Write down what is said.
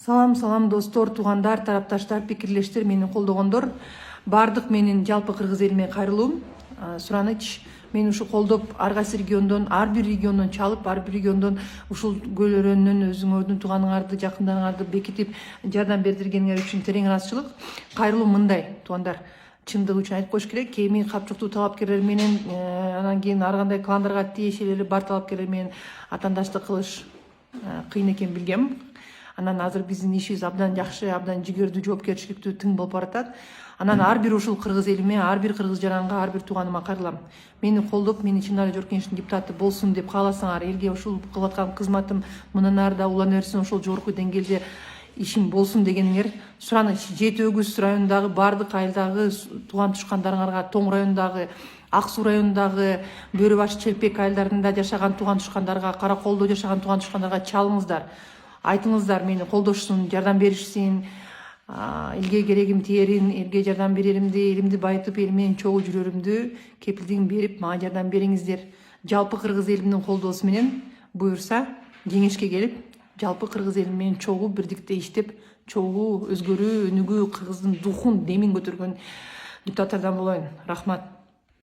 Салам достор, туугандар, тарапташтар, пикирлештер, мени колдогондор. Бардык менин жалпы кыргыз элиме кайрылуум. Сураныч мени ушу колдоп, ар кайсы региондон, ар бир региондон чалып, ар бир региондон ушул көл-өрөөнүнөн өзүңөрдүн тууганыңарды, жакындарыңарды бекитип жардам бердиргениңер үчүн терең ыраазычылык. Кайрылуум мындай, туугандар. Чындыгы үчүн айтып коюш керек. Кеми капчыктуу талапкерлер менен, анан кийин ар кандай кландарга тиешелүү бар талапкерлер менен атаандаштык кылыш кыйын экенин билгем. Анан азыр биздин ишибиз абдан жакшы, абдан жигердүү, жоопкерчиликтүү, тың болуп баратат. Анан ар бир ушул кыргыз элиме, ар бир кыргыз жаранга, ар бир тууганыма кайрылам. Мени колдоп, мени Чынар Жогорку Кеңештин депутаты болсун деп кааласаңар, элге ушул кылып аткан кызматым мындан ары да улана берсин, ошол жогорку деңгээлде ишим болсун дегениңер. Сураныч, Жети Өгүз районундагы бардык айылдагы тууган тушкандарыңарга, Тоң районундагы, Ак Суу районундагы Бөрү Баш, Челпек айылдарында жашаган тууган тушкандарга, Кара Колдо жашаган тууган тушкандарга чалыңыздар. Айтыңыздар, мени колдошсун, жардам беришсин, элге керегим тиерин, элге жардам береримди, элимди байытып, эл менен чогуу жүрөрүмдү кепилдигин берип, мага жардам бериңиздер. Жалпы кыргыз элимдин колдоосу менен буюрса, кеңешке келип, жалпы кыргыз эли менен чогуу бирдикте иштеп, чогуу өзгөрүү, өнүгүү, кыргыздын духун, демин көтөргөн депутаттардан болоюн. Рахмат.